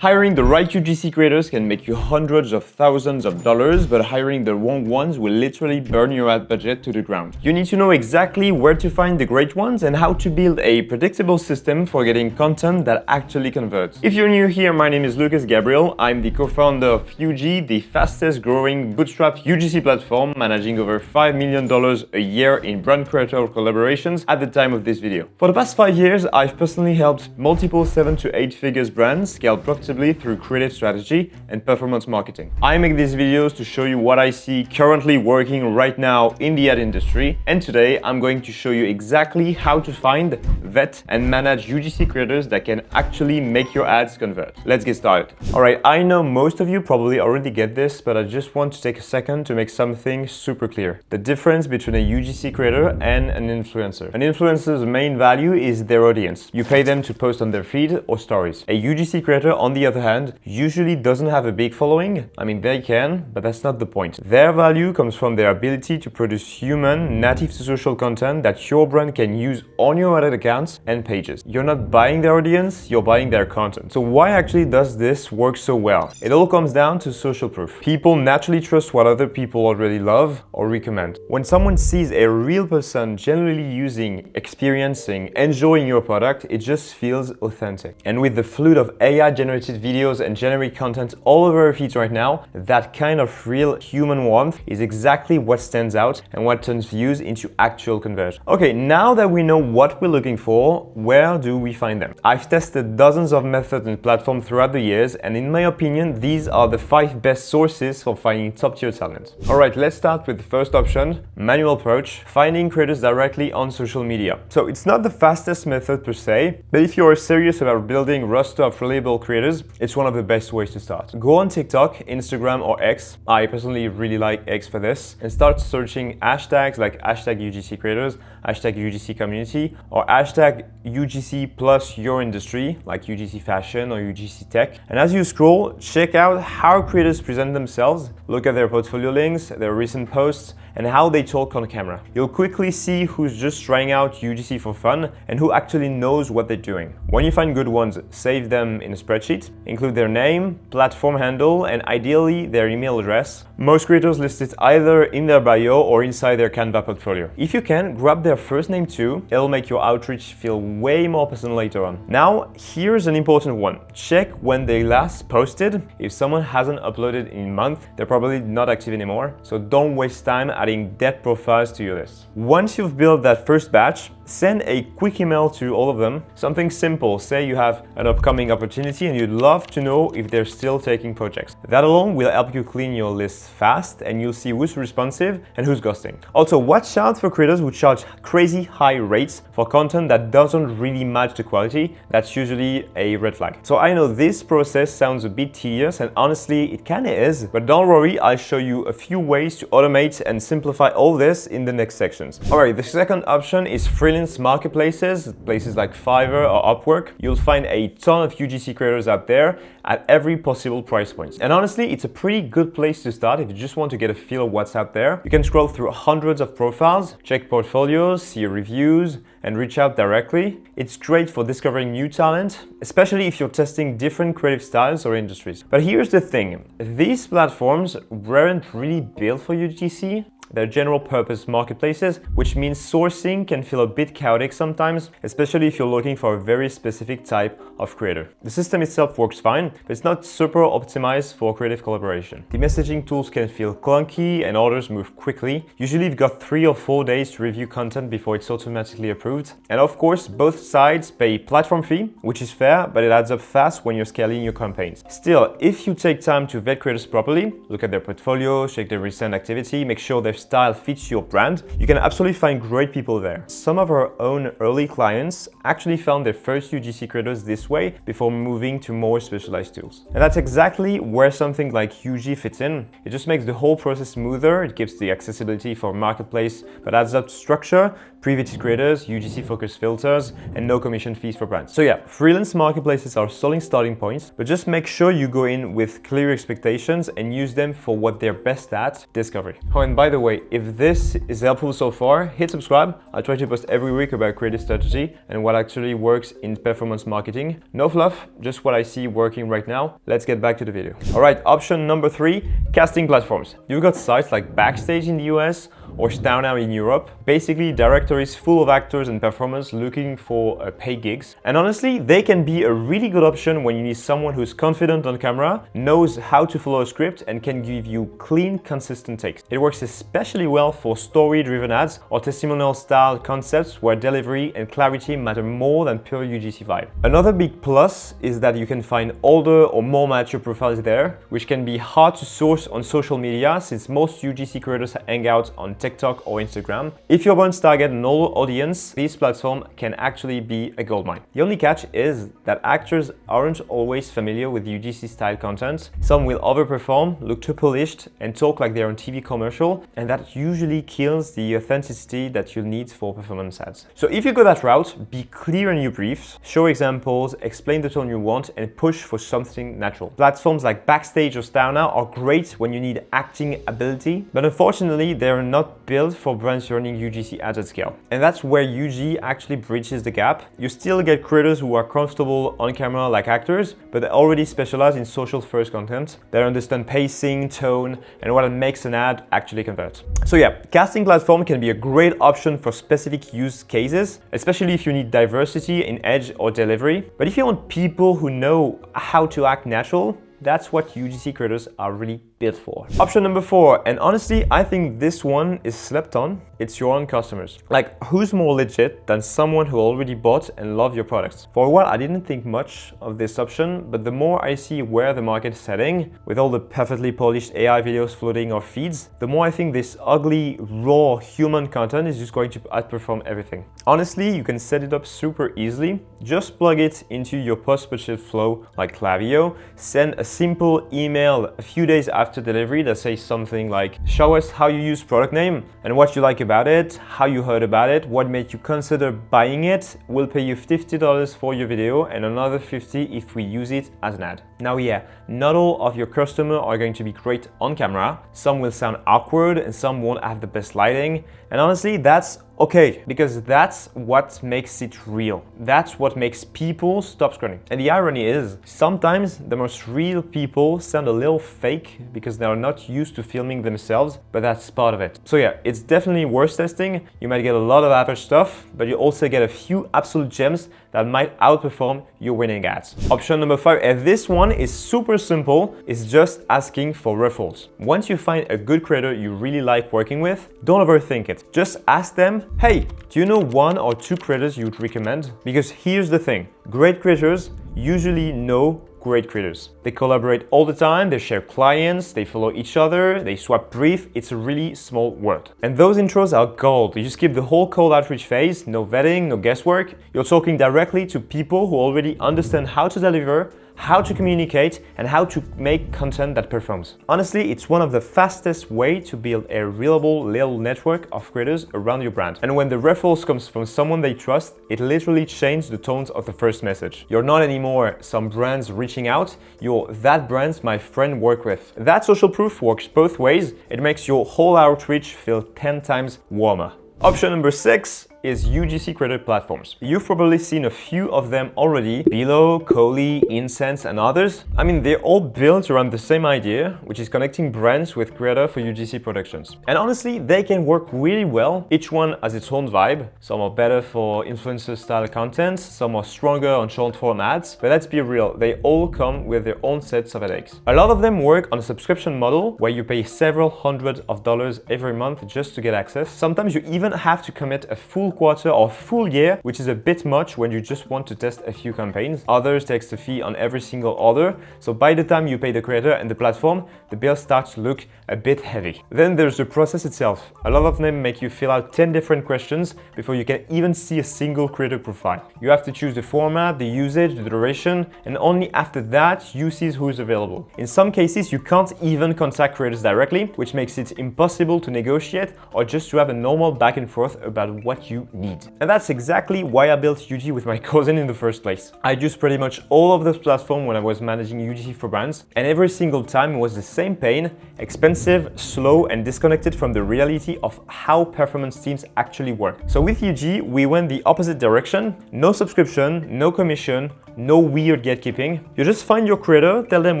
Hiring the right UGC creators can make you hundreds of thousands of dollars, but hiring the wrong ones will literally burn your ad budget to the ground. You need to know exactly where to find the great ones and how to build a predictable system for getting content that actually converts. If you're new here, my name is Lucas Gabriel. I'm the co-founder of Youdji, the fastest growing bootstrap UGC platform, managing over $5 million a year in brand creator collaborations at the time of this video. For the past 5 years, I've personally helped multiple 7 to 8 figures brands scale profitably through creative strategy and performance marketing. I make these videos to show you what I see currently working right now in the ad industry, and today I'm going to show you exactly how to find, vet, and manage UGC creators that can actually make your ads convert. Let's get started. Alright, I know most of you probably already get this, but I just want to take a second to make something super clear. The difference between a UGC creator and an influencer. An influencer's main value is their audience. You pay them to post on their feed or stories. A UGC creator, on the other hand, usually doesn't have a big following. I mean, they can, but that's not the point. Their value comes from their ability to produce human, native to social content that your brand can use on your ad accounts and pages. You're not buying their audience, you're buying their content. So why actually does this work so well? It all comes down to social proof. People naturally trust what other people already love or recommend. When someone sees a real person generally using, experiencing, enjoying your product, it just feels authentic. And with the flood of AI generated videos and generic content all over our feeds right now, that kind of real human warmth is exactly what stands out and what turns views into actual conversion. Okay, now that we know what we're looking for, where do we find them? I've tested dozens of methods and platforms throughout the years, and in my opinion, these are the 5 best sources for finding top-tier talent. Alright, let's start with the first option, manual approach, finding creators directly on social media. So it's not the fastest method per se, but if you're serious about building a roster of reliable creators, it's one of the best ways to start. Go on TikTok, Instagram, or X. I personally really like X for this, and start searching hashtags like hashtag UGC creators, hashtag UGC community, or hashtag UGC plus your industry, like UGC fashion or UGC tech. And as you scroll, check out how creators present themselves, look at their portfolio links, their recent posts, and how they talk on camera. You'll quickly see who's just trying out UGC for fun and who actually knows what they're doing. When you find good ones, save them in a spreadsheet, include their name, platform handle, and ideally their email address. Most creators list it either in their bio or inside their Canva portfolio. If you can, grab their first name too. It'll make your outreach feel way more personal later on. Now, here's an important one. Check when they last posted. If someone hasn't uploaded in a month, they're probably not active anymore, so don't waste time adding dead profiles to your list. Once you've built that first batch, send a quick email to all of them. Something simple, say you have an upcoming opportunity and you'd love to know if they're still taking projects. That alone will help you clean your list fast, and you'll see who's responsive and who's ghosting. Also, watch out for creators who charge crazy high rates for content that doesn't really match the quality. That's usually a red flag. So I know this process sounds a bit tedious, and honestly it kinda is, but don't worry, I'll show you a few ways to automate and simplify all this in the next sections. Alright, the second option is freelance marketplaces, places like Fiverr or Upwork. You'll find a ton of UGC creators out there at every possible price point. And honestly, it's a pretty good place to start if you just want to get a feel of what's out there. You can scroll through hundreds of profiles, check portfolios, see reviews, and reach out directly. It's great for discovering new talent, especially if you're testing different creative styles or industries. But here's the thing, these platforms weren't really built for UGC. They're general purpose marketplaces, which means sourcing can feel a bit chaotic sometimes, especially if you're looking for a very specific type of creator. The system itself works fine, but it's not super optimized for creative collaboration. The messaging tools can feel clunky and orders move quickly. Usually you've got 3 or 4 days to review content before it's automatically approved. And of course, both sides pay platform fee, which is fair, but it adds up fast when you're scaling your campaigns. Still, if you take time to vet creators properly, look at their portfolio, check their recent activity, make sure their style fits your brand, you can absolutely find great people there. Some of our own early clients actually found their first UGC creators this way before moving to more specialized tools. And that's exactly where something like Youdji fits in. It just makes the whole process smoother, it gives the accessibility for marketplace, but adds up to structure, pre-vetted creators, UGC focused filters, and no commission fees for brands. So yeah, freelance marketplaces are solid starting points, but just make sure you go in with clear expectations and use them for what they're best at, discovery. Oh, and by the way, if this is helpful so far, hit subscribe. I try to post every week about creative strategy and what actually works in performance marketing. No fluff, just what I see working right now. Let's get back to the video. All right, option number 3, casting platforms. You've got sites like Backstage in the US or Stownow in Europe, basically directories full of actors and performers looking for paid gigs. And honestly, they can be a really good option when you need someone who's confident on camera, knows how to follow a script, and can give you clean, consistent takes. It works especially well for story-driven ads or testimonial-style concepts where delivery and clarity matter more than pure UGC vibe. Another big plus is that you can find older or more mature profiles there, which can be hard to source on social media since most UGC creators hang out on TikTok or Instagram. If your brands target an older audience, this platform can actually be a goldmine. The only catch is that actors aren't always familiar with UGC style content. Some will overperform, look too polished, and talk like they're on TV commercial, and that usually kills the authenticity that you'll need for performance ads. So if you go that route, be clear in your briefs, show examples, explain the tone you want, and push for something natural. Platforms like Backstage or Stownow are great when you need acting ability, but unfortunately, they're not built for brands running UGC ads at scale. And that's where Youdji actually bridges the gap. You still get creators who are comfortable on camera like actors, but they already specialize in social first content. They understand pacing, tone, and what makes an ad actually convert. So yeah, casting platform can be a great option for specific use cases, especially if you need diversity in edge or delivery. But if you want people who know how to act natural, that's what UGC creators are really built for. Option number 4, and honestly, I think this one is slept on. It's your own customers. Like, who's more legit than someone who already bought and loved your products? For a while, I didn't think much of this option, but the more I see where the market is heading, with all the perfectly polished AI videos flooding our feeds, the more I think this ugly, raw human content is just going to outperform everything. Honestly, you can set it up super easily. Just plug it into your post-purchase flow like Klaviyo, send a simple email a few days after delivery that says something like, show us how you use product name and what you like about it, how you heard about it, what made you consider buying it. We'll pay you $50 for your video and another $50 if we use it as an ad. Now yeah, not all of your customers are going to be great on camera. Some will sound awkward and some won't have the best lighting. And honestly, that's okay, because that's what makes it real. That's what makes people stop scrolling. And the irony is, sometimes the most real people sound a little fake because they are not used to filming themselves, but that's part of it. So yeah, it's definitely worth testing. You might get a lot of average stuff, but you also get a few absolute gems that might outperform your winning ads. Option number 5, and this one is super simple, is just asking for referrals. Once you find a good creator you really like working with, don't overthink it. Just ask them, hey, do you know 1 or 2 creators you'd recommend? Because here's the thing, great creators usually know great creators. They collaborate all the time, they share clients, they follow each other, they swap brief. It's a really small world. And those intros are gold. You skip the whole cold outreach phase, no vetting, no guesswork. You're talking directly to people who already understand how to deliver, how to communicate, and how to make content that performs. Honestly, it's one of the fastest ways to build a reliable little network of creators around your brand. And when the referrals comes from someone they trust, it literally changes the tones of the first message. You're not anymore some brands reaching out, you're that brand's my friend work with. That social proof works both ways. It makes your whole outreach feel 10 times warmer. Option number 6 is UGC Creator platforms. You've probably seen a few of them already: Below, Coley, Incense, and others. I mean, they're all built around the same idea, which is connecting brands with creator for UGC productions. And honestly, they can work really well. Each one has its own vibe. Some are better for influencer style content, some are stronger on short form ads, but let's be real, they all come with their own sets of headaches. A lot of them work on a subscription model where you pay several hundred of dollars every month just to get access. Sometimes you even have to commit a full quarter or full year, which is a bit much when you just want to test a few campaigns. Others takes a fee on every single order, so by the time you pay the creator and the platform, the bill starts to look a bit heavy. Then there's the process itself. A lot of them make you fill out 10 different questions before you can even see a single creator profile. You have to choose the format, the usage, the duration, and only after that you see who is available. In some cases, you can't even contact creators directly, which makes it impossible to negotiate or just to have a normal back and forth about what you you need. And that's exactly why I built Youdji with my cousin in the first place. I used pretty much all of those platforms when I was managing UGC for brands, and every single time it was the same pain: expensive, slow, and disconnected from the reality of how performance teams actually work. So with Youdji, we went the opposite direction: no subscription, no commission, no weird gatekeeping. You just find your creator, tell them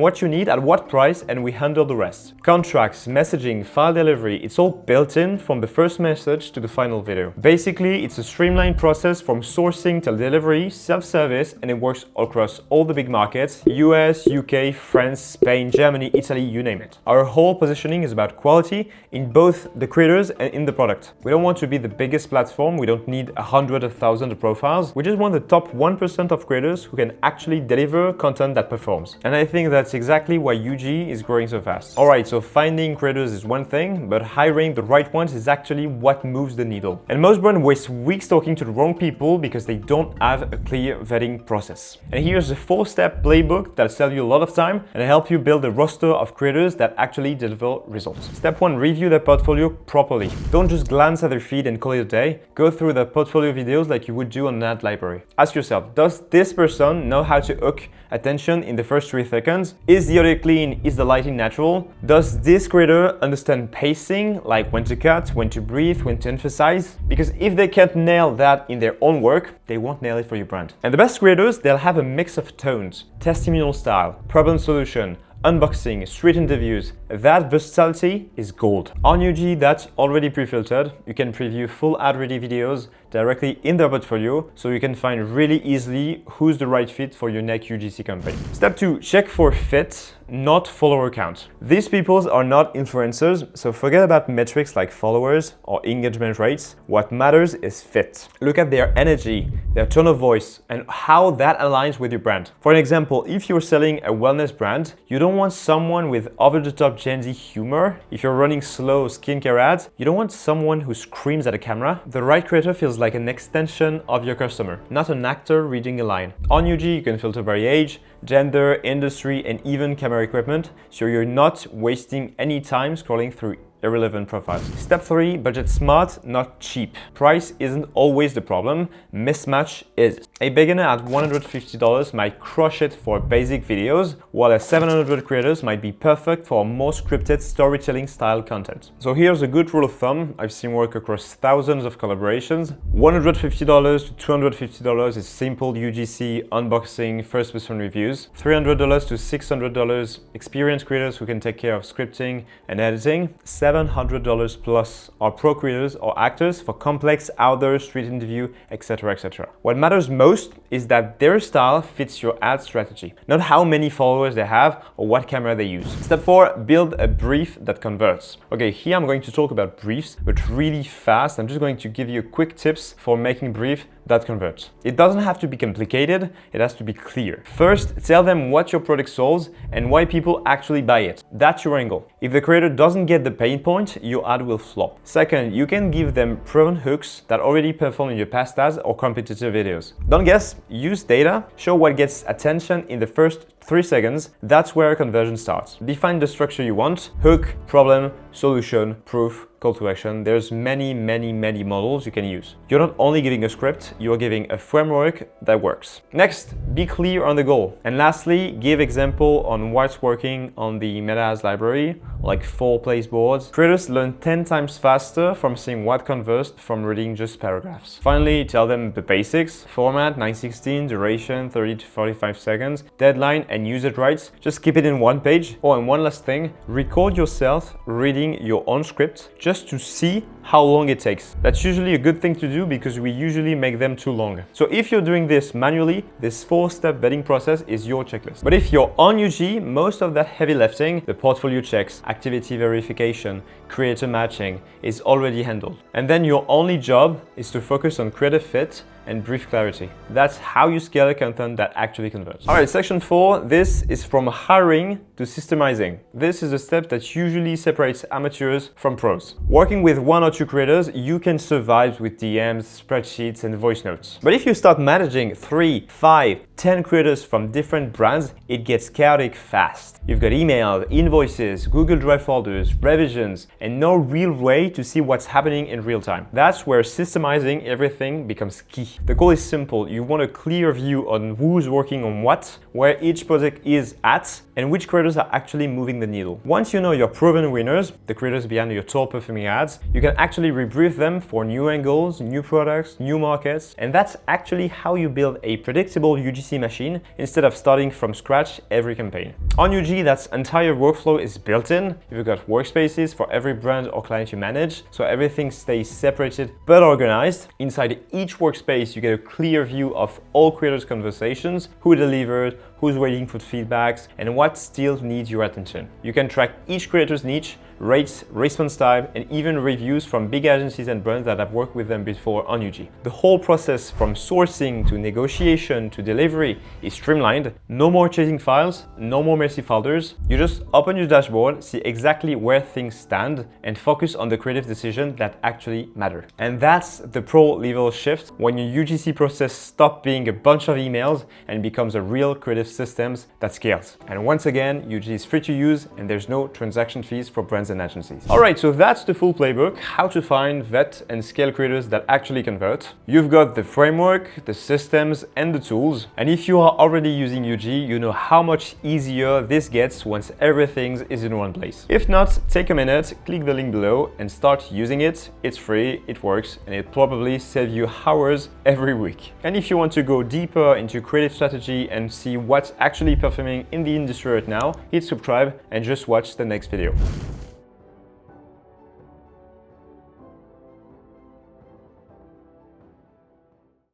what you need, at what price, and we handle the rest. Contracts, messaging, file delivery, it's all built in from the first message to the final video. Basically, it's a streamlined process from sourcing till delivery, self-service, and it works across all the big markets: US, UK, France, Spain, Germany, Italy, you name it. Our whole positioning is about quality in both the creators and in the product. We don't want to be the biggest platform, we don't need 100 or 1,000 profiles. We just want the top 1% of creators who can actually deliver content that performs. And I think that's exactly why Youdji is growing so fast. Alright, so finding creators is one thing, but hiring the right ones is actually what moves the needle. And most brands waste weeks talking to the wrong people because they don't have a clear vetting process. And here's a 4-step playbook that'll save you a lot of time and help you build a roster of creators that actually deliver results. Step 1, review their portfolio properly. Don't just glance at their feed and call it a day. Go through their portfolio videos like you would do on an ad library. Ask yourself, does this person know how to hook attention in the first 3 seconds? Is the audio clean? Is the lighting natural? Does this creator understand pacing, like when to cut, when to breathe, when to emphasize? Because if they can't nail that in their own work, they won't nail it for your brand. And the best creators, they'll have a mix of tones: testimonial style, problem solution, unboxing, street interviews. That versatility is gold. On Youdji, that's already pre-filtered. You can preview full ad-ready videos directly in their portfolio, so you can find really easily who's the right fit for your next UGC campaign. Step 2, check for fit, not follower count. These people are not influencers, so forget about metrics like followers or engagement rates. What matters is fit. Look at their energy, their tone of voice, and how that aligns with your brand. For an example, if you're selling a wellness brand, you don't want someone with over-the-top Gen Z humor. If you're running slow skincare ads, you don't want someone who screams at a camera. The right creator feels like an extension of your customer, not an actor reading a line. On Youdji, you can filter by age, gender, industry, and even camera equipment, so you're not wasting any time scrolling through irrelevant profiles. Step 3, budget smart, not cheap. Price isn't always the problem, mismatch is. A beginner at $150 might crush it for basic videos, while a 700 creators might be perfect for more scripted storytelling style content. So here's a good rule of thumb. I've seen work across thousands of collaborations. $150 to $250 is simple UGC, unboxing, first-person reviews. $300 to $600 experienced creators who can take care of scripting and editing. $700 plus are pro creators or actors for complex outdoor street interview, etc, etc. What matters most is that their style fits your ad strategy, not how many followers they have or what camera they use. Step 4, build a brief that converts. Okay, here I'm going to talk about briefs, but really fast. I'm just going to give you quick tips for making brief that converts. It doesn't have to be complicated, it has to be clear. First, tell them what your product solves and why people actually buy it. That's your angle. If the creator doesn't get the pain point, your ad will flop. Second, you can give them proven hooks that already perform in your past ads or competitor videos. Don't guess, use data, show what gets attention in the first 3 seconds. That's where conversion starts. Define the structure you want: hook, problem, solution, proof, call to action. There's many models you can use. You're not only giving a script, you're giving a framework that works. Next, be clear on the goal. And lastly, give example on what's working on the Meta Ads library, like 4 place boards. Creators learn 10 times faster from seeing what converts from reading just paragraphs. Finally, tell them the basics: format 916, duration 30 to 45 seconds, deadline, and usage rights. Just keep it in one page. Oh, and one last thing, record yourself reading your own script just to see how long it takes. That's usually a good thing to do because we usually make them too long. So if you're doing this manually, this 4-step vetting process is your checklist. But if you're on Youdji, most of that heavy lifting, the portfolio checks, activity verification, creator matching, is already handled. And then your only job is to focus on creative fit and brief clarity. That's how you scale content that actually converts. All right, section 4, this is from hiring to systemizing. This is a step that usually separates amateurs from pros. Working with 1 or 2 creators, you can survive with DMs, spreadsheets, and voice notes. But if you start managing 3, 5, 10 creators from different brands, it gets chaotic fast. You've got email, invoices, Google Drive folders, revisions, and no real way to see what's happening in real time. That's where systemizing everything becomes key. The goal is simple. You want a clear view on who's working on what, where each project is at, and which creators are actually moving the needle. Once you know your proven winners, the creators behind your top performing ads, you can actually rebrief them for new angles, new products, new markets, and that's actually how you build a predictable UGC machine instead of starting from scratch every campaign. On Youdji, that entire workflow is built in. You've got workspaces for every brand or client you manage, so everything stays separated but organized. Inside each workspace, you get a clear view of all creators' conversations, who delivered, who's waiting for feedbacks, and what still needs your attention. You can track each creator's niche, rates, response time, and even reviews from big agencies and brands that have worked with them before on Youdji. The whole process from sourcing to negotiation to delivery is streamlined. No more chasing files, no more messy folders. You just open your dashboard, see exactly where things stand, and focus on the creative decisions that actually matter. And that's the pro level shift when your UGC process stops being a bunch of emails and becomes a real creative systems that scales. And once again, Youdji is free to use and there's no transaction fees for brands and agencies. All right, so that's the full playbook, how to find, vet, and scale creators that actually convert. You've got the framework, the systems, and the tools. And if you are already using Youdji, you know how much easier this gets once everything is in one place. If not, take a minute, click the link below, and start using it. It's free, it works, and it probably saves you hours every week. And if you want to go deeper into creative strategy and see what's actually performing in the industry right now, hit subscribe and just watch the next video.